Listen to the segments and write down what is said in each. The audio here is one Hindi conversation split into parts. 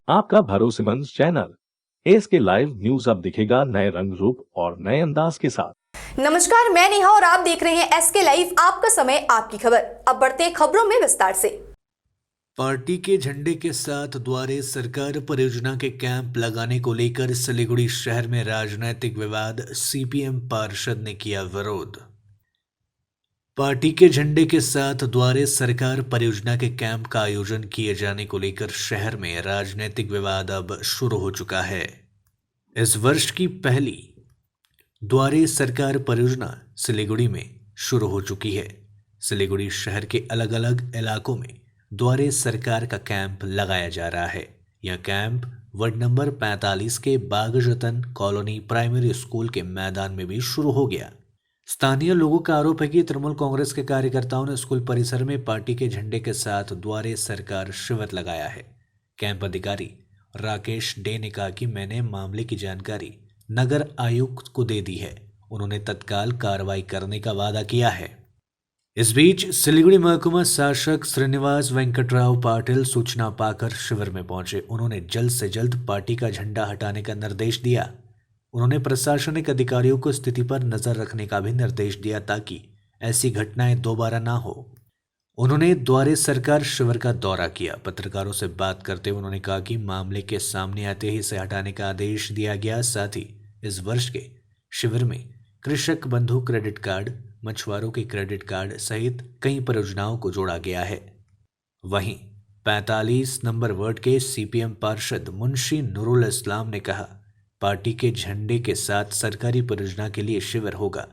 आपका भरोसेमंद चैनल एसके लाइव न्यूज अब दिखेगा नए रंग रूप और नए अंदाज के साथ। नमस्कार, मैं नेहा और आप देख रहे हैं एसके लाइव, आपका समय आपकी खबर। अब बढ़ते हैं खबरों में विस्तार से। पार्टी के झंडे के साथ द्वारे सरकार परियोजना के कैंप लगाने को लेकर सिलीगुड़ी शहर में राजनीतिक विवाद, सीपीएम पार्षद ने किया विरोध। पार्टी के झंडे के साथ द्वारे सरकार परियोजना के कैंप का आयोजन किए जाने को लेकर शहर में राजनीतिक विवाद अब शुरू हो चुका है। इस वर्ष की पहली द्वारे सरकार परियोजना सिलीगुड़ी में शुरू हो चुकी है। सिलीगुड़ी शहर के अलग अलग इलाकों में द्वारे सरकार का कैंप लगाया जा रहा है। यह कैंप वार्ड नंबर 45 के बागजतन कॉलोनी प्राइमरी स्कूल के मैदान में भी शुरू हो गया। स्थानीय लोगों का आरोप है कि तृणमूल कांग्रेस के कार्यकर्ताओं ने स्कूल परिसर में पार्टी के झंडे के साथ द्वारे सरकार शिविर लगाया है। कैंप अधिकारी राकेश डे ने कहा कि मैंने मामले की जानकारी नगर आयुक्त को दे दी है। उन्होंने तत्काल कार्रवाई करने का वादा किया है। इस बीच सिलीगुड़ी महकुमा शासक श्रीनिवास वेंकटराव पाटिल सूचना पाकर शिविर में पहुंचे। उन्होंने जल्द से जल्द पार्टी का झंडा हटाने का निर्देश दिया। उन्होंने प्रशासनिक अधिकारियों को स्थिति पर नजर रखने का भी निर्देश दिया ताकि ऐसी घटनाएं दोबारा ना हो। उन्होंने द्वारे सरकार शिविर का दौरा किया। पत्रकारों से बात करते हुए उन्होंने कहा कि मामले के सामने आते ही इसे हटाने का आदेश दिया गया। साथ ही इस वर्ष के शिविर में कृषक बंधु क्रेडिट कार्ड, मछुआरों के क्रेडिट कार्ड सहित कई परियोजनाओं को जोड़ा गया है। वहीं 45 नंबर वार्ड के सीपीएम पार्षद मुंशी नूरुल इस्लाम ने कहा, पार्टी के झंडे के साथ सरकारी परियोजना के लिए शिविर होगा,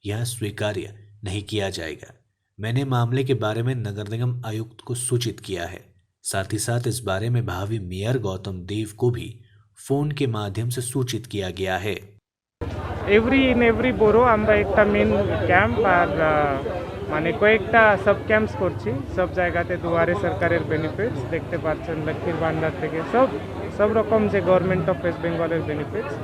यह स्वीकार्य नहीं किया जाएगा। मैंने मामले के बारे में नगर निगम आयुक्त को सूचित किया है। साथ ही साथ इस बारे में भावी मेयर गौतम देव को भी फोन के माध्यम से सूचित किया गया है। इन एवरी बोरो আমরা একটা মেন ক্যাম্প আর মানে কয়েকটা সাব ক্যাম্পস করছি। সব জায়গাতে দুয়ারে সরকারের বেনিফিটস দেখতে পাচ্ছেন, লক্ষ্মীর ভান্ডার থেকে সব রকম যে গভর্নমেন্ট অফ ওয়েস্ট বেঙ্গলের বেনিফিটস।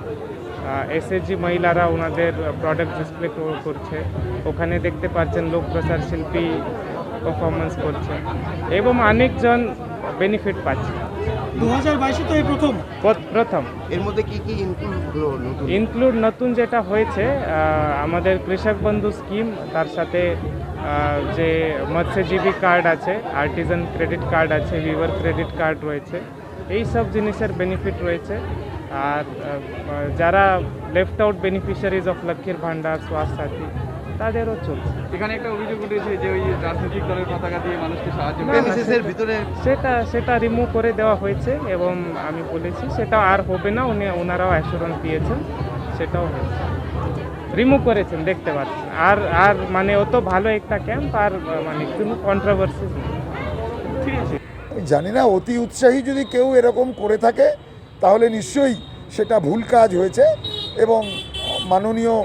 এসএসজি মহিলারা ওনাদের প্রোডাক্ট ডিসপ্লে করছে, ওখানে দেখতে পাচ্ছেন লোক প্রচার শিল্পী পারফরমেন্স করছে এবং অনেকজন বেনিফিট পাচ্ছে। 2022 তো এই প্রথম এর মধ্যে কি কি ইনক্লুড নতুন যেটা হয়েছে আমাদের কৃষক বন্ধু স্কিম, তার সাথে যে মৎস্যজীবী কার্ড আছে, আর্টিজান ক্রেডিট কার্ড আছে, ভিভার ক্রেডিট কার্ড রয়েছে, এই সব জিনিসের বেনিফিট রয়েছে। আর যারা লেফট আউট বেনিফিশিয়ারিজ অফ লক্ষ্মীর ভান্ডার, স্বাস্থ্য সাথী, তাদেরও চলছে। এখানে একটা অভিযোগ উঠেছে যে ওই রাজনৈতিক দলের পতাকা দিয়ে মানুষকে সাহায্য করে ভিতরে সেটা রিমুভ করে দেওয়া হয়েছে এবং আমি বলেছি সেটা আর হবে না। ওনারাও অ্যাসুরেন্স দিয়েছেন, সেটাও হয়েছে, রিমুভ করেছেন, দেখতে পাচ্ছেন। আর মানে অত ভালো একটা ক্যাম্প আর মানে কোনো কন্ট্রোভার্সি নেই। ঠিক আছে, জানি না, অতি উৎসাহী যদি কেউ এরকম করে থাকে তাহলে নিশ্চয়ই সেটা ভুল কাজ হয়েছে এবং মাননীয়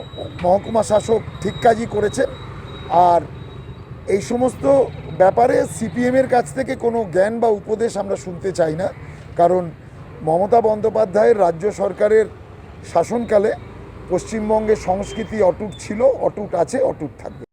মহকুমা শাসক ঠিক কাজই করেছেন। আর এই সমস্ত ব্যাপারে সিপিএমের কাছ থেকে কোনো জ্ঞান বা উপদেশ আমরা শুনতে চাই না, কারণ মমতা বন্দ্যোপাধ্যায়ের রাজ্য সরকারের শাসনকালে পশ্চিমবঙ্গের সংস্কৃতি অটুট ছিল, অটুট আছে, অটুট থাকবে।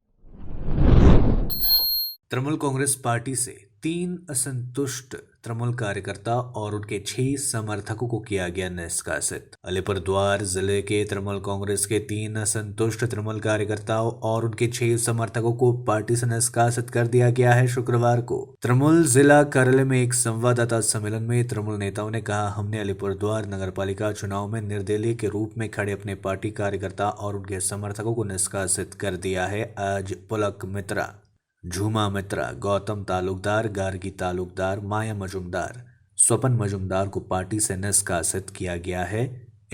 तृणमूल कांग्रेस पार्टी से 3 असंतुष्ट तृणमूल कार्यकर्ता और उनके 6 समर्थकों को किया गया निष्कासित। अलीपुरद्वार जिले के तृणमूल कांग्रेस के 3 असंतुष्ट तृणमूल कार्यकर्ताओं और उनके 6 समर्थकों को पार्टी से निष्कासित कर दिया गया है। शुक्रवार को तृणमूल जिला कार्यालय में एक संवाददाता सम्मेलन में तृणमूल नेताओं ने कहा, हमने अलीपुरद्वार नगरपालिका चुनाव में निर्दलीय के रूप में खड़े अपने पार्टी कार्यकर्ता और उनके समर्थकों को निष्कासित कर दिया है। आज पुलक मित्रा, झूमा मित्रा, गौतम तालुकदार, गार्गी तालुकदार, माया मजुमदार, स्वपन मजुमदार को पार्टी से निष्कासित किया गया है।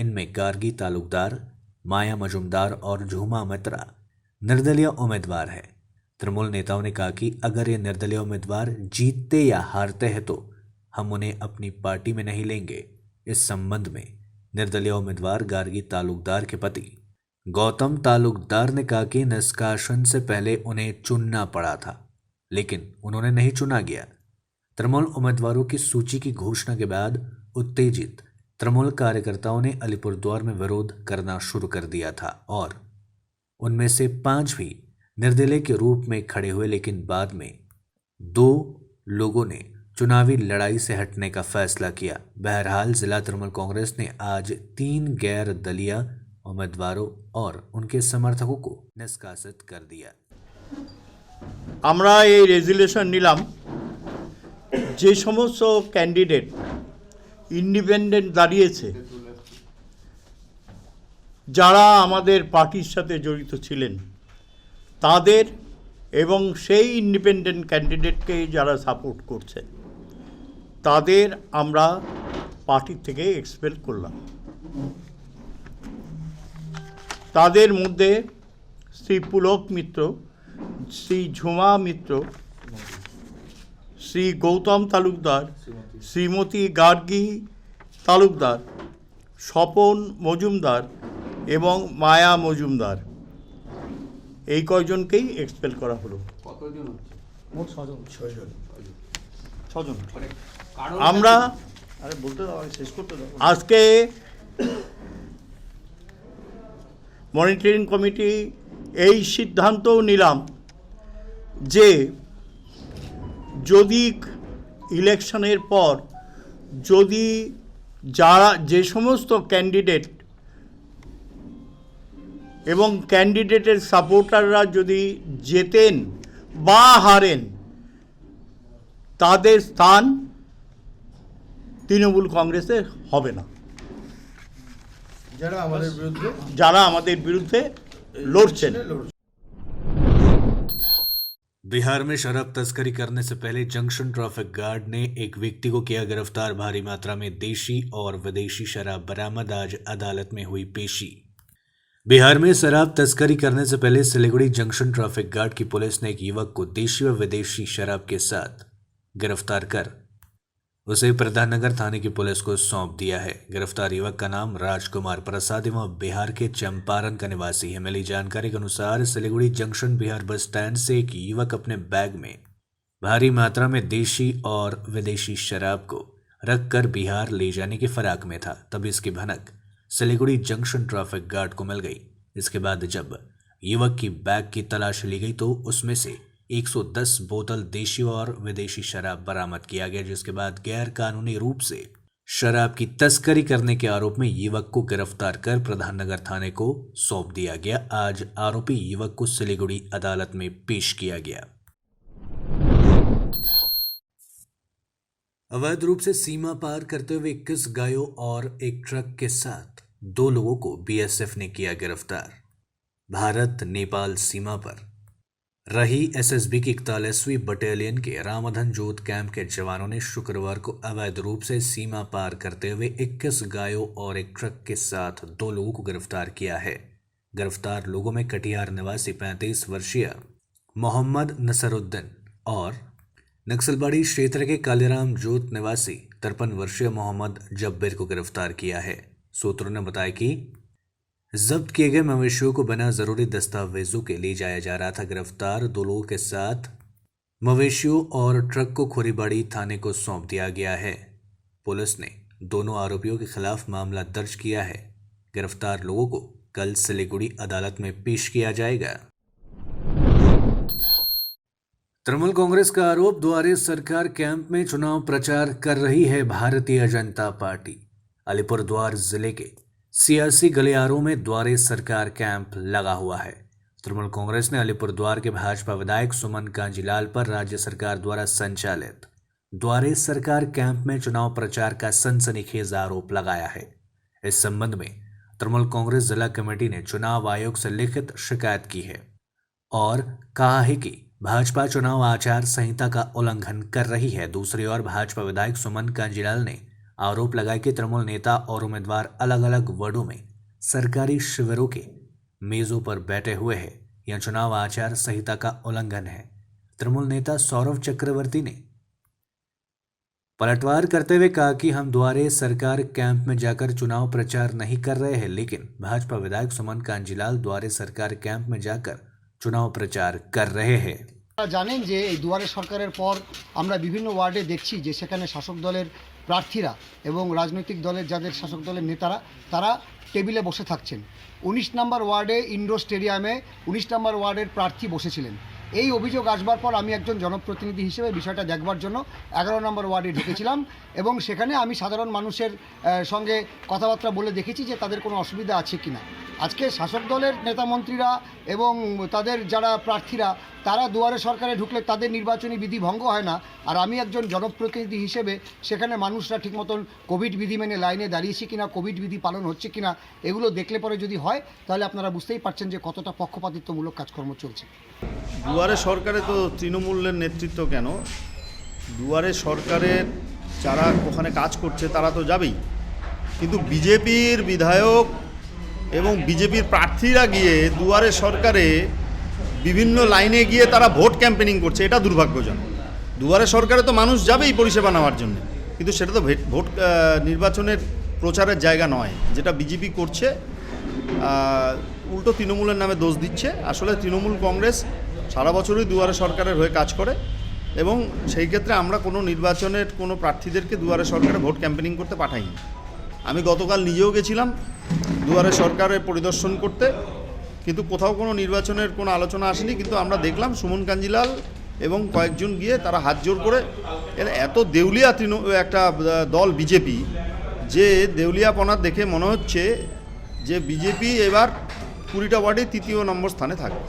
इनमें गार्गी तालुकदार, माया मजुमदार और झूमा मित्रा निर्दलीय उम्मीदवार है। तृणमूल नेताओं ने कहा कि अगर ये निर्दलीय उम्मीदवार जीतते या हारते हैं तो हम उन्हें अपनी पार्टी में नहीं लेंगे। इस संबंध में निर्दलीय उम्मीदवार गार्गी तालुकदार के पति गौतम तालुकदार ने कहा कि निष्कासन से पहले उन्हें चुनना पड़ा था, लेकिन उन्होंने नहीं चुना गया। तृणमूल उम्मीदवारों की सूची की घोषणा के बाद उत्तेजित तृणमूल कार्यकर्ताओं ने अलीपुरद्वार में विरोध करना शुरू कर दिया था और उनमें से 5 भी निर्दलीय के रूप में खड़े हुए, लेकिन बाद में 2 लोगों ने चुनावी लड़ाई से हटने का फैसला किया। बहरहाल जिला तृणमूल कांग्रेस ने आज 3 गैर दलीय उम्मीदवारों और उनके समर्थकों को निष्कासित कर दिया। আমরা এই রেজুলেশন নিলাম যে সমস্ত ক্যান্ডিডেট ইন্ডিপেন্ডেন্ট দাঁড়িয়েছে যারা আমাদের পার্টির সাথে জড়িত ছিলেন তাদের এবং সেই ইন্ডিপেন্ডেন্ট ক্যান্ডিডেটকে যারা সাপোর্ট করছে তাদের আমরা পার্টি থেকে এক্সপেল করলাম। তাদের মধ্যে শ্রী পুলক মিত্র, শ্রী ঝুমা মিত্র, শ্রী গৌতম তালুকদার, শ্রীমতী গার্গী তালুকদার, স্বপন মজুমদার এবং মায়া মজুমদার এই কয়জনকেই এক্সপেল করা হলো। কতজন হচ্ছে? মোট 6 জন। ছজন। কারণ আমরা আরে বলতে দাও, আগে শেষ করতে দাও। আজকে মনিটরিং কমিটি এই সিদ্ধান্তও নিলাম যে যদি ইলেকশনের পর যদি যে সমস্ত ক্যান্ডিডেট এবং ক্যান্ডিডেটের সাপোর্টাররা যদি জেতেন বা হারেন তাদের স্থান তৃণমূল কংগ্রেসে হবে না। যারা আমাদের বিরুদ্ধে লড়ছেন। बिहार में शराब तस्करी करने से पहले जंक्शन ट्रैफिक गार्ड ने एक व्यक्ति को किया गिरफ्तार। भारी मात्रा में देशी और विदेशी शराब बरामद। आज अदालत में हुई पेशी। बिहार में शराब तस्करी करने से पहले सिलीगुड़ी जंक्शन ट्रैफिक गार्ड की पुलिस ने एक युवक को देशी व विदेशी शराब के साथ गिरफ्तार कर उसे प्रधाननगर थाने की पुलिस को सौंप दिया है। गिरफ्तार युवक का नाम राजकुमार प्रसाद एवं बिहार के चंपारण का निवासी है। मिली जानकारी के अनुसार Siliguri junction Bihar bus stand से एक युवक अपने बैग में भारी मात्रा में देशी और विदेशी शराब को रखकर बिहार ले जाने की फिराक में था। तब इसकी भनक सिलीगुड़ी जंक्शन ट्रैफिक गार्ड को मिल गई। इसके बाद जब युवक की बैग की तलाश ली गई तो उसमें से 110 बोतल देशी और विदेशी शराब बरामद किया गया, जिसके बाद गैर कानूनी रूप से शराब की तस्करी करने के आरोप में युवक को गिरफ्तार कर प्रधाननगर थाने को सौंप दिया गया। आज आरोपी युवक को सिलीगुड़ी अदालत में पेश किया गया। अवैध रूप से सीमा पार करते हुए 21 गायों और एक ट्रक के साथ 2 लोगों को बीएसएफ ने किया गिरफ्तार। भारत नेपाल सीमा पर रही एसएसबी की 41वीं बटालियन के रामधन जोत कैंप के जवानों ने शुक्रवार को अवैध रूप से सीमा पार करते हुए 21 गायों और एक ट्रक के साथ 2 लोगों को गिरफ्तार किया है। गिरफ्तार लोगों में कटिहार निवासी 35 वर्षीय मोहम्मद नसरुद्दीन और नक्सलबाड़ी क्षेत्र के कालीराम जोत निवासी 53 वर्षीय मोहम्मद जब्बीर को गिरफ्तार किया है। सूत्रों ने बताया कि जब्त किए गए मवेशियों को बिना जरूरी दस्तावेजों के ले जाया जा रहा था। गिरफ्तार 2 लोगों के साथ मवेशियों और ट्रक को खोरीबाड़ी थाने को सौंप दिया गया है। पुलिस ने दोनों आरोपियों के खिलाफ मामला दर्ज किया है। गिरफ्तार लोगों को कल सिलीगुड़ी अदालत में पेश किया जाएगा। तृणमूल कांग्रेस का आरोप, द्वारे सरकार कैंप में चुनाव प्रचार कर रही है भारतीय जनता पार्टी। अलीपुरद्वार जिले के सियासी गलियारों में द्वारे सरकार कैंप लगा हुआ है। तृणमूल कांग्रेस ने अलीपुरद्वार के भाजपा विधायक सुमन कांजीलाल पर राज्य सरकार द्वारा संचालित द्वारे सरकार कैंप में चुनाव प्रचार का सनसनीखेज आरोप लगाया है। इस संबंध में तृणमूल कांग्रेस जिला कमेटी ने चुनाव आयोग से लिखित शिकायत की है और कहा है कि भाजपा चुनाव आचार संहिता का उल्लंघन कर रही है। दूसरी ओर भाजपा विधायक सुमन कांजीलाल ने आरोप लगाया कि तृणमूल नेता और उम्मीदवार अलग अलग वार्डों में सरकारी शिविरों के मेजों पर बैठे हुए हैं। यह चुनाव आचार संहिता का उल्लंघन है। तृणमूल नेता सौरभ चक्रवर्ती ने पलटवार करते हुए कहा कि हम द्वारे सरकार कैंप में जाकर चुनाव प्रचार नहीं कर रहे हैं, लेकिन भाजपा विधायक सुमन कांजीलाल द्वारे सरकार कैंप में जाकर चुनाव प्रचार कर रहे हैं। জানেন যে এই দুয়ারে সরকারের পর আমরা বিভিন্ন ওয়ার্ডে দেখছি যে সেখানে শাসক দলের প্রার্থীরা এবং রাজনৈতিক দলের যাদের শাসক দলের নেতারা তারা টেবিলে বসে থাকছেন। 19 নম্বর ওয়ার্ডে ইনডোর স্টেডিয়ামে 19 নম্বর ওয়ার্ডের প্রার্থী বসেছিলেন এই অভিযোগ আসবার পর আমি একজন জনপ্রতিনিধি হিসেবে বিষয়টা দেখবার জন্য 11 নম্বর ওয়ার্ডে ঢুকেছিলাম এবং সেখানে আমি সাধারণ মানুষের সঙ্গে কথাবার্তা বলে দেখেছি যে তাদের কোনো অসুবিধা আছে কিনা। আজকে শাসক দলের নেতামন্ত্রীরা এবং তাদের যারা প্রার্থীরা তারা দুয়ারে সরকারে ঢুকলে তাদের নির্বাচনী বিধি ভঙ্গ হয় না, আর আমি একজন জনপ্রতিনিধি হিসেবে সেখানে মানুষরা ঠিক মতন কোভিড বিধি মেনে লাইনে দাঁড়িয়েছে কিনা, কোভিড বিধি পালন হচ্ছে কিনা, এগুলো দেখলে পরে যদি হয় তাহলে আপনারা বুঝতেই পারছেন যে কতটা পক্ষপাতিত্বমূলক কাজকর্ম চলছে। দুয়ারে সরকারে তো তৃণমূলের নেতৃত্ব কেন, দুয়ারে সরকারের যারা ওখানে কাজ করছে তারা তো যাবেই, কিন্তু বিজেপির বিধায়ক এবং বিজেপির প্রার্থীরা গিয়ে দুয়ারে সরকারে বিভিন্ন লাইনে গিয়ে তারা ভোট ক্যাম্পেনিং করছে, এটা দুর্ভাগ্যজনক। দুয়ারে সরকারে তো মানুষ যাবেই পরিষেবা নেওয়ার জন্য, কিন্তু সেটা তো ভোট নির্বাচনের প্রচারের জায়গা নয়। যেটা বিজেপি করছে, উল্টো তৃণমূলের নামে দোষ দিচ্ছে। আসলে তৃণমূল কংগ্রেস সারা বছরই দুয়ারে সরকারের হয়ে কাজ করে এবং সেই ক্ষেত্রে আমরা কোনো নির্বাচনের কোনো প্রার্থীদেরকে দুয়ারে সরকারে ভোট ক্যাম্পেনিং করতে পাঠাইনি। আমি গতকাল নিজেও গেছিলাম দুয়ারে সরকারে পরিদর্শন করতে, কিন্তু কোথাও কোনো নির্বাচনের কোনো আলোচনা আসেনি। কিন্তু আমরা দেখলাম সুমন কাঞ্জিলাল এবং কয়েকজন গিয়ে তারা হাত জোর করে, এত দেউলিয়া একটা দল বিজেপি, যে দেউলিয়াপনা দেখে মনে হচ্ছে যে বিজেপি এবার 20টা ওয়ার্ডে 3য় নম্বর স্থানে থাকবে।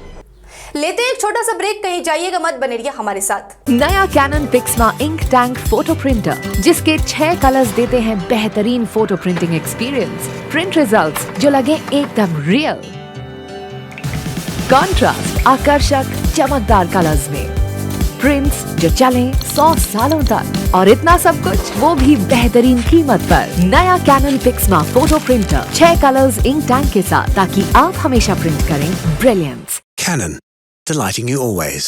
लेते एक छोटा सा ब्रेक, कहीं जाइएगा मत, बने रहिए हमारे साथ। नया Canon Pixma ink tank photo printer, जिसके 6 कलर्स देते हैं बेहतरीन photo printing experience, print results जो लगे एकदम रियल, कॉन्ट्रास्ट आकर्षक चमकदार कलर्स में, प्रिंट्स जो चलें 100 सालों तक, और इतना सब कुछ वो भी बेहतरीन कीमत पर। नया Canon Pixma photo printer 6 colours ink tank के साथ, ताकि आप हमेशा प्रिंट करें brilliance. Canon, delighting you always.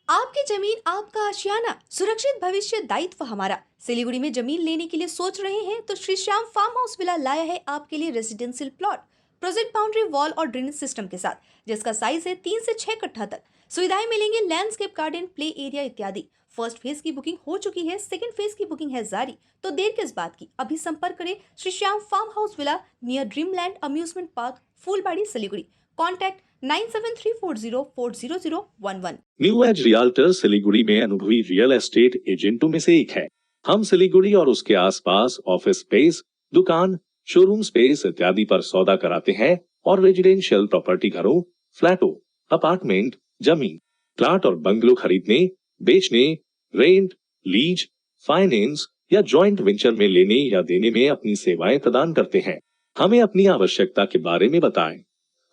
आपकी जमीन आपका आशियाना, सुरक्षित भविष्य दायित्व हमारा। सिलीगुड़ी में जमीन लेने के लिए सोच रहे हैं तो Shri Shyam farm house villa लाया है आपके लिए residential plot, project boundary wall और ड्रेनेज सिस्टम के साथ, जिसका साइज है 3 से 6 कट्ठा तक। सुविधाएं मिलेंगी लैंडस्केप गार्डन, प्ले एरिया इत्यादि। फर्स्ट फेज की बुकिंग हो चुकी है, सेकंड फेज की बुकिंग है जारी, तो देर किस बात की, अभी संपर्क करें Shri Shyam farm house villa near Dreamland amusement park, Phulbari, Siliguri. Contact 9734040011। New age realtor Siliguri में अनुभवी रियल एस्टेट एजेंटों में से एक है। हम सिलीगुड़ी और उसके आसपास ऑफिस स्पेस, दुकान, शोरूम स्पेस इत्यादि पर सौदा कराते हैं और रेजिडेंशियल प्रॉपर्टी घरों, फ्लैटों, अपार्टमेंट, जमीन, प्लाट और बंगलो खरीदने, बेचने, रेंट, लीज, फाइनेंस या जॉइंट वेंचर में लेने या देने में अपनी सेवाएं प्रदान करते हैं। हमें अपनी आवश्यकता के बारे में बताएं।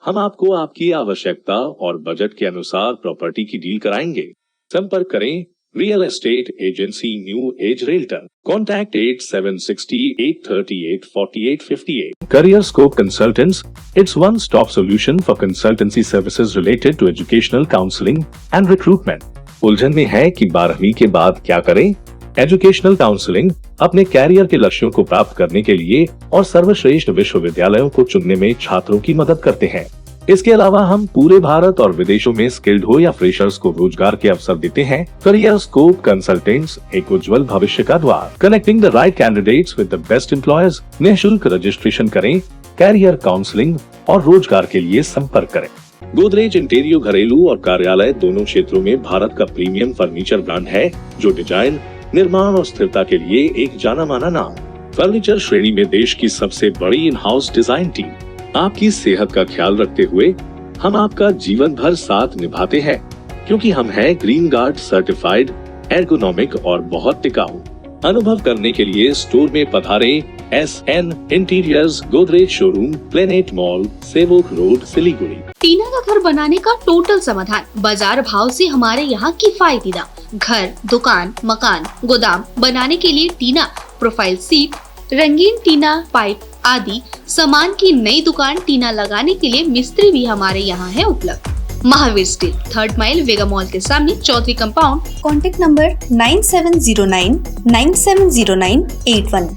हम आपको आपकी आवश्यकता और बजट के अनुसार प्रॉपर्टी की डील कराएंगे। संपर्क करें real estate agency new age realtor. Contact 8768384858। Career Scope Consultants, it's one-stop solution for consultancy services related to educational counseling and recruitment। उलझन में है कि 12वीं के बाद क्या करें? एजुकेशनल काउंसलिंग अपने कैरियर के लक्ष्यों को प्राप्त करने के लिए और सर्वश्रेष्ठ विश्वविद्यालयों को चुनने में छात्रों की मदद करते हैं। इसके अलावा हम पूरे भारत और विदेशों में स्किल्ड हो या फ्रेशर्स को रोजगार के अवसर देते हैं। करियर स्कोप कंसल्टेंट्स, एक उज्जवल भविष्य का द्वार, connecting the right candidates with the best employers. निःशुल्क रजिस्ट्रेशन करें, कैरियर काउंसलिंग और रोजगार के लिए संपर्क करें। गोदरेज इंटीरियो घरेलू और कार्यालय दोनों क्षेत्रों में भारत का प्रीमियम फर्नीचर ब्रांड है, जो डिजाइन, निर्माण और स्थिरता के लिए एक जाना माना नाम। फर्नीचर श्रेणी में देश की सबसे बड़ी इन हाउस डिजाइन टीम। आपकी सेहत का ख्याल रखते हुए हम आपका जीवन भर साथ निभाते हैं, क्योंकि हम हैं ग्रीन गार्ड सर्टिफाइड, एर्गोनॉमिक और बहुत टिकाऊ। अनुभव करने के लिए स्टोर में पधारें। SN interiors, Godrej showroom, planet mall, Sevoke road, Siliguri. Tina का घर बनाने का टोटल समाधान बाजार भाव से हमारे यहाँ किफायती दाम। घर, दुकान, मकान, गोदाम बनाने के लिए टीना, प्रोफाइल सीट, रंगीन टीना, पाइप आदि सामान की नई दुकान टीना लगाने के लिए मिस्त्री भी हमारे यहाँ है उपलब्ध। Mahavir steel, 3rd mile, Vega mall के सामने, Chaudhary compound. Contact number 9709970981।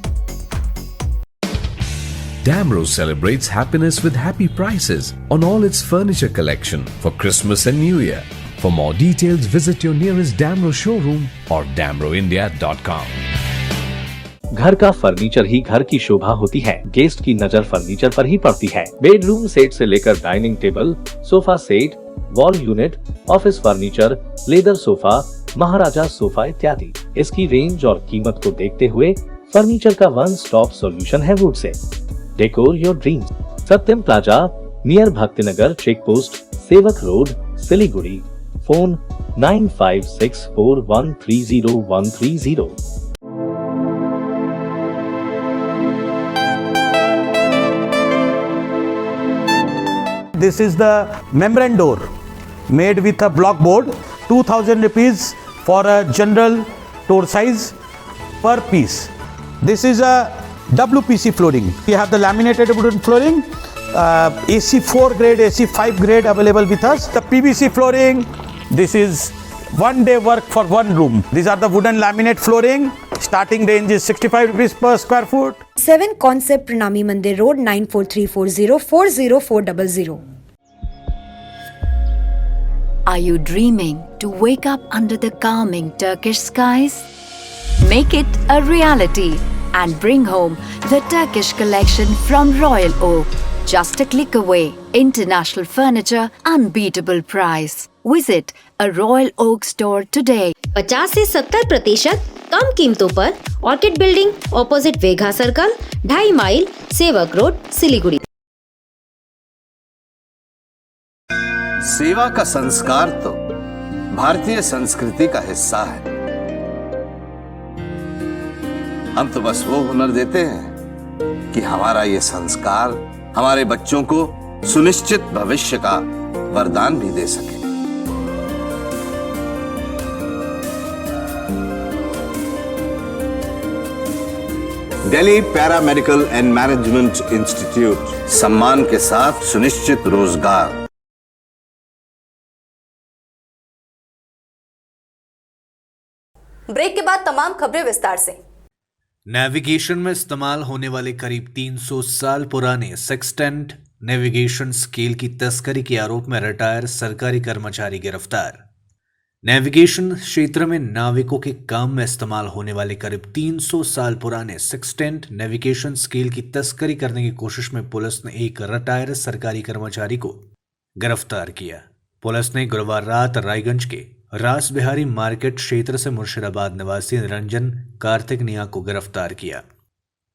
Damro celebrates happiness with happy prices on all its furniture collection for Christmas and New Year. For more details, visit your nearest Damro showroom or damroindia.com. घर का फर्नीचर ही घर की शोभा होती है। गेस्ट की नजर फर्नीचर पर ही पड़ती है। बेडरूम सेट से लेकर dining table, sofa set, wall unit, office furniture, leather sofa, Maharaja sofa इत्यादि। इसकी रेंज और कीमत को देखते हुए फर्नीचर का वन स्टॉप सॉल्यूशन है वुड से। Decor your dreams. Satyam plaza, near Bhaktinagar check post, Sevoke road, Siliguri. Phone 9564130130. This is the membrane door made with a block board, 2000 rupees for a general door size per piece. This is a WPC flooring. We have the laminated wooden flooring, AC4 grade, AC5 grade available with us. The PVC flooring, this is one day work for one room. These are the wooden laminate flooring. Starting range is 65 rupees per square foot. 7 Concept Pranami Mandir Road 9434040400. Are you dreaming to wake up under the calming Turkish skies? Make it a reality and bring home the Turkish collection from Royal Oak. Just a click away. International furniture, unbeatable price. Visit a Royal Oak store today. 50 से 70% कम कीमतों पर orchid building opposite Vega circle, 2.5 mile, Sevoke road, Siliguri. सेवा का संस्कार तो भारतीय संस्कृति का हिस्सा है। हम तो बस वो हुनर देते हैं कि हमारा ये संस्कार हमारे बच्चों को सुनिश्चित भविष्य का वरदान भी दे सके। Delhi paramedical and management institute, सम्मान के साथ सुनिश्चित रोजगार। ब्रेक के बाद तमाम खबरें विस्तार से। नेविगेशन में इस्तेमाल होने वाले करीब 300 साल पुराने सेक्सटेंट नेविगेशन स्केल की तस्करी के आरोप में रिटायर सरकारी कर्मचारी गिरफ्तार। नेविगेशन क्षेत्र में नाविकों के काम में इस्तेमाल होने वाले करीब 300 साल पुराने सेक्सटेंट नेविगेशन स्केल की तस्करी करने की कोशिश में पुलिस ने एक रिटायर सरकारी कर्मचारी को गिरफ्तार किया। पुलिस ने गुरुवार रात रायगंज के रास बिहारी मार्केट क्षेत्र से मुर्शिदाबाद निवासी निरंजन कार्तिक निया को गिरफ्तार किया।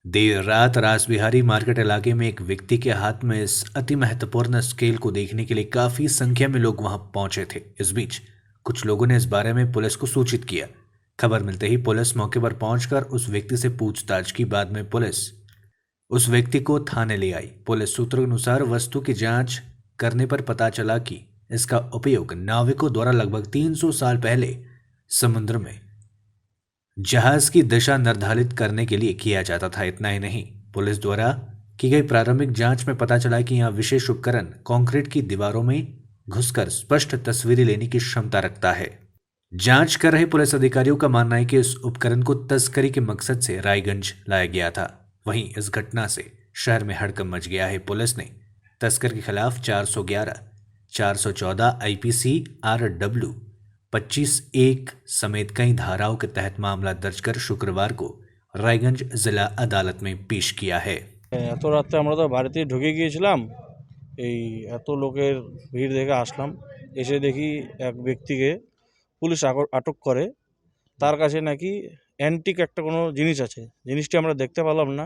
देर रात रास बिहारी मार्केट इलाके में एक व्यक्ति के हाथ में इस अति महत्वपूर्ण स्केल को देखने के लिए काफी संख्या में लोग वहां पहुंचे थे। इस बीच कुछ लोगों ने इस बारे में पुलिस को सूचित किया। खबर मिलते ही पुलिस मौके पर पहुंचकर उस व्यक्ति से पूछताछ की। बाद में पुलिस उस व्यक्ति को थाने ले आई। पुलिस सूत्रों के अनुसार वस्तु की जांच करने पर पता चला कि इसका उपयोग नाविकों द्वारा लगभग 300 साल पहले समुद्र में जहाज की दिशा निर्धारित करने के लिए किया जाता था। इतना ही नहीं, पुलिस द्वारा की गई प्रारंभिक जांच में पता चला कि यह विशेष उपकरण कंक्रीट की दीवारों में घुसकर स्पष्ट तस्वीरें लेने की क्षमता रखता है। जांच कर रहे पुलिस अधिकारियों का मानना है कि इस उपकरण को तस्करी के मकसद से रायगंज लाया गया था। वहीं इस घटना से शहर में हड़कंप मच गया है। पुलिस ने तस्कर के खिलाफ 411, 414 IPC RW 25(1) समेत कई धाराओं के तहत मामला दर्ज कर शुक्रवार को रायगंज जिला अदालत में पेश किया है। এত রাতে আমরা তো বাড়িতে ঢুকে গিয়েছিলাম, এই এত লোকের ভিড় দেখে আসলাম। এসে দেখি এক ব্যক্তিকে পুলিশ আটক করে। তার কাছে নাকি অ্যান্টিক একটা কোনো জিনিস আছে। জিনিসটি আমরা দেখতে পেলাম না,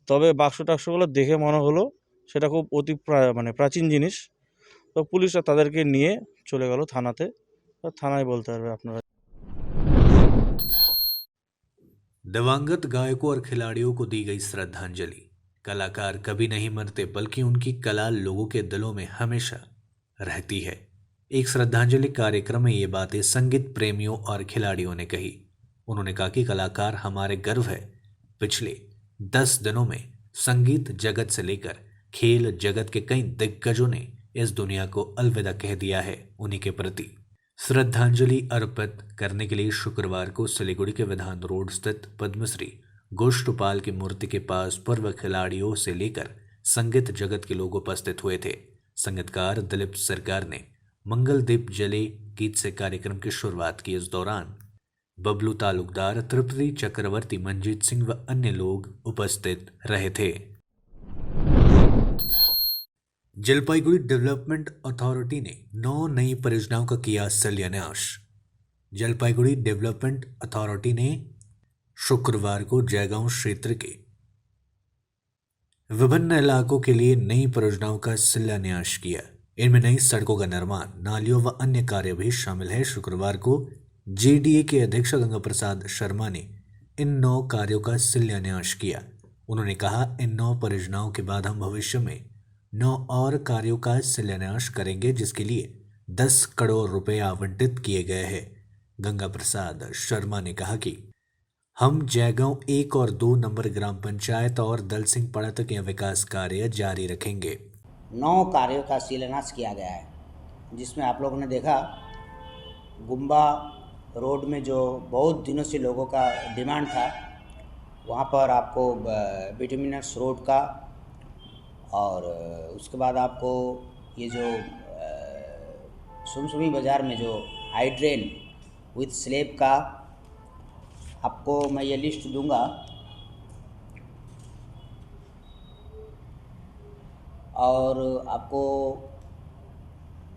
তবে বাক্স টাক্সগুলো দেখে মনে হলো সেটা খুব অতি প্রাচীন জিনিস। তো পুলিশরা তাদেরকে নিয়ে চলে গেল থানাতে। থানায় বলতে পারবে আপনারা। दिवंगत गायकों और खिलाड़ियों को दी गई श्रद्धांजलि। कलाकार कभी नहीं मरते, बल्कि उनकी कला लोगों के दिलों में हमेशा रहती है। एक श्रद्धांजलि कार्यक्रम में ये बातें संगीत प्रेमियों और खिलाड़ियों ने कही। उन्होंने कहा कि कलाकार हमारे गर्व है। पिछले 10 दिनों में संगीत जगत से लेकर खेल जगत के कई दिग्गजों ने इस दुनिया को अलविदा कह दिया है। उन्हीं के प्रति श्रद्धांजलि अर्पित करने के लिए शुक्रवार को सिलीगुड़ी के विधान रोड स्थित पद्मश्री गोष्ठपाल की मूर्ति के पास पूर्व खिलाड़ियों से लेकर संगीत जगत के लोग उपस्थित हुए थे। संगीतकार दिलीप सरकार ने मंगल दीप जले गीत से कार्यक्रम की शुरुआत की। इस दौरान बबलू तालुकदार, तृप्ति चक्रवर्ती, मंजीत सिंह व अन्य लोग उपस्थित रहे थे। जलपाईगुड़ी डेवलपमेंट अथॉरिटी ने 9 नई परियोजनाओं का किया शिलान्यास। जलपाईगुड़ी डेवलपमेंट अथॉरिटी ने शुक्रवार को जयगांव क्षेत्र के विभिन्न इलाकों के लिए नई परियोजनाओं का शिलान्यास किया। इनमें नई सड़कों का निर्माण, नालियों व अन्य कार्य भी शामिल है। शुक्रवार को जेडीए के अध्यक्ष गंगा प्रसाद शर्मा ने इन 9 कार्यों का शिलान्यास किया। उन्होंने कहा, इन 9 परियोजनाओं के बाद हम भविष्य में 9 और कार्यों का शिलान्यास करेंगे, जिसके लिए 10 करोड़ रुपए आवंटित किए गए हैं। गंगा प्रसाद शर्मा ने कहा कि हम जयगांव 1 और 2 नंबर ग्राम पंचायत और दल सिंह पड़ा तक यह विकास कार्य जारी रखेंगे। 9 कार्यों का शिलान्यास किया गया है, जिसमें आप लोगों ने देखा गुम्बा रोड में जो बहुत दिनों से लोगों का डिमांड था, वहाँ पर आपको बिटुमिनस रोड का, और उसके बाद आपको ये जो सुमसुमी बाज़ार में जो हाइड्रेन विथ स्लेब का, आपको मैं ये लिस्ट दूंगा। और आपको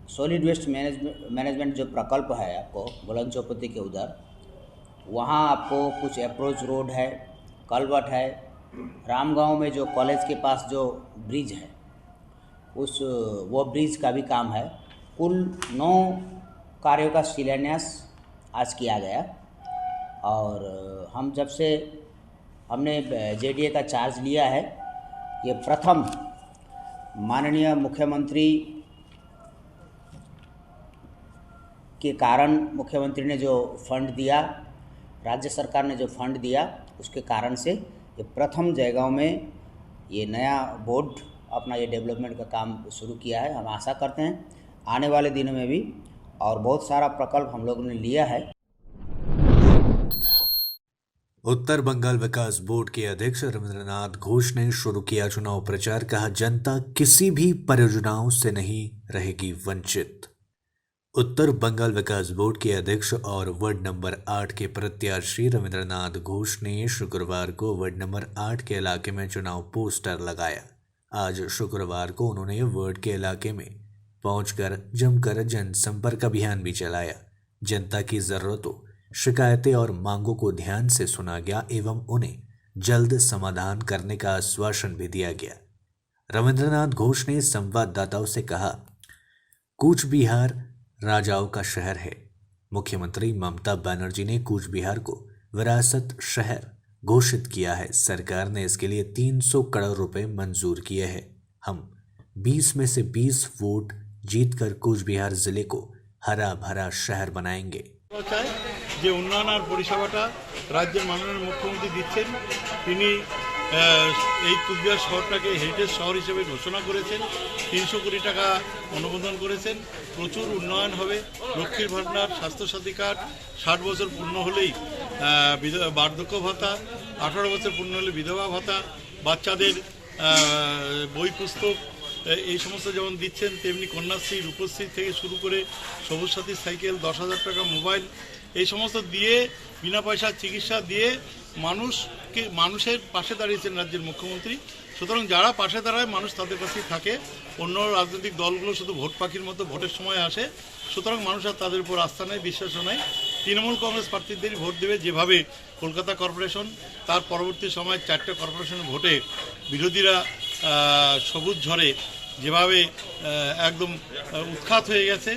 सॉलिड वेस्ट मैनेजमेंट जो प्रकल्प है आपको बुलंद चौपती के उधर, वहाँ आपको कुछ अप्रोच रोड है, कलवर्ट है। रामगांव में जो कॉलेज के पास जो ब्रिज है, वो ब्रिज का भी काम है। कुल 9 कार्यों का शिलान्यास आज किया गया। और हम जब से हमने जेडीए का चार्ज लिया है, ये प्रथम माननीय मुख्यमंत्री के कारण, मुख्यमंत्री ने जो फंड दिया, राज्य सरकार ने जो फंड दिया, उसके कारण से ये प्रथम जयगांव में ये नया बोर्ड अपना ये डेवलपमेंट का काम शुरू किया है। हम आशा करते हैं आने वाले दिनों में भी और बहुत सारा प्रकल्प हम लोगों ने लिया है। उत्तर बंगाल विकास बोर्ड के अध्यक्ष रविंद्रनाथ घोष ने शुरू किया चुनाव प्रचार। कहा, जनता किसी भी परियोजनाओं से नहीं रहेगी वंचित। उत्तर बंगाल विकास बोर्ड के अध्यक्ष और वार्ड नंबर 8 के प्रत्याशी रविंद्रनाथ घोष ने शुक्रवार को वार्ड नंबर 8 के इलाके में चुनाव पोस्टर लगाया। आज शुक्रवार को उन्होंने वार्ड के इलाके में पहुंचकर जमकर जनसंपर्क अभियान भी चलाया। जनता की जरूरतों, शिकायतें और मांगों को ध्यान से सुना गया एवं उन्हें जल्द समाधान करने का आश्वासन भी दिया गया। रविंद्रनाथ घोष ने संवाददाताओं से कहा, कूच बिहार राजाओं का शहर है। मुख्यमंत्री ममता बनर्जी ने कूच बिहार को विरासत शहर घोषित किया है। सरकार ने इसके लिए 300 करोड़ रुपए मंजूर किए हैं। हम 20 में से 20 वोट जीतकर कूच बिहार जिले को हरा भरा शहर बनाएंगे। যে উন্নয়ন আর পরিষেবাটা রাজ্যের মাননীয় মুখ্যমন্ত্রী দিচ্ছেন, তিনি এই কুচবিহার শহরটাকে হেরিটেজ শহর হিসেবে ঘোষণা করেছেন। 300 কোটি টাকা অনুমোদন করেছেন। প্রচুর উন্নয়ন হবে। লক্ষ্মীর ভান্ডার, স্বাস্থ্যসাথী কার্ড, 60 বছর পূর্ণ হলেই বার্ধক্য ভাতা, 18 বছর পূর্ণ হলে বিধবা ভাতা, বাচ্চাদের বই পুস্তক এই সমস্ত যেমন দিচ্ছেন, তেমনি কন্যাশ্রী, রূপশ্রী থেকে শুরু করে সবুজ সাথী সাইকেল, 10,000 টাকা মোবাইল, এই সমস্ত দিয়ে বিনা পয়সার চিকিৎসা দিয়ে মানুষের পাশে দাঁড়িয়েছেন রাজ্যের মুখ্যমন্ত্রী। সুতরাং যারা পাশে দাঁড়ায় মানুষ তাদের কাছেই থাকে। অন্য রাজনৈতিক দলগুলো শুধু ভোট পাখির মতো ভোটের সময় আসে। সুতরাং মানুষ আর তাদের উপর আস্থা নেই, বিশ্বাসও নেই। তৃণমূল কংগ্রেস প্রার্থীদেরই ভোট দেবে। যেভাবে কলকাতা কর্পোরেশন, তার পরবর্তী সময় 4টে কর্পোরেশনের ভোটে বিরোধীরা সবুজ ঝড়ে যেভাবে একদম উৎখাত হয়ে গেছে,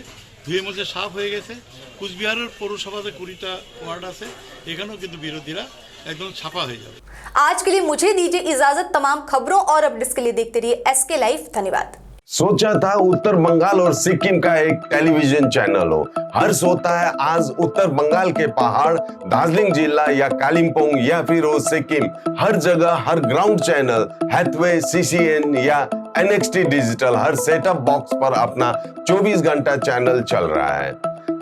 ধুয়ে মুছে সাফ হয়ে গেছে। কুচবিহারের পৌরসভাতে 20টা ওয়ার্ড আছে, এখানেও কিন্তু বিরোধীরা एकदम छापा हो जाए। आज के लिए मुझे दीजिए इजाजत। तमाम खबरों और अपडेट्स के लिए देखते रहिए SK लाइव। धन्यवाद। सोचा था उत्तर बंगाल और सिक्किम का एक टेलीविजन चैनल हो। हर्ष होता है आज उत्तर बंगाल के पहाड़, दार्जिलिंग जिला या कालिम्पोंग या फिर हो सिक्किम, हर जगह हर ग्राउंड चैनल हैथवे, CCN या NXT डिजिटल हर सेटअप बॉक्स पर अपना 24 घंटा चैनल चल रहा है।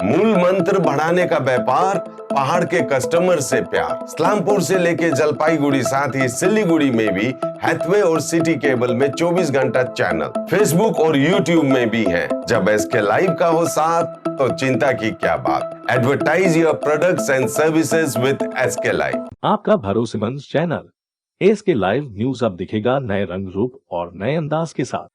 मूल मंत्र बढ़ाने का व्यापार, पहाड़ के कस्टमर से प्यार। इस्लामपुर से लेके जलपाईगुड़ी साथ ही सिलीगुड़ी में भी हैथवे और सिटी केबल में 24 घंटा चैनल, फेसबुक और यूट्यूब में भी है। जब SK लाइव का हो साथ तो चिंता की क्या बात। Advertise your products and services with SK live. आपका भरोसेमंद चैनल SK लाइव न्यूज अब दिखेगा नए रंग रूप और नए अंदाज के साथ।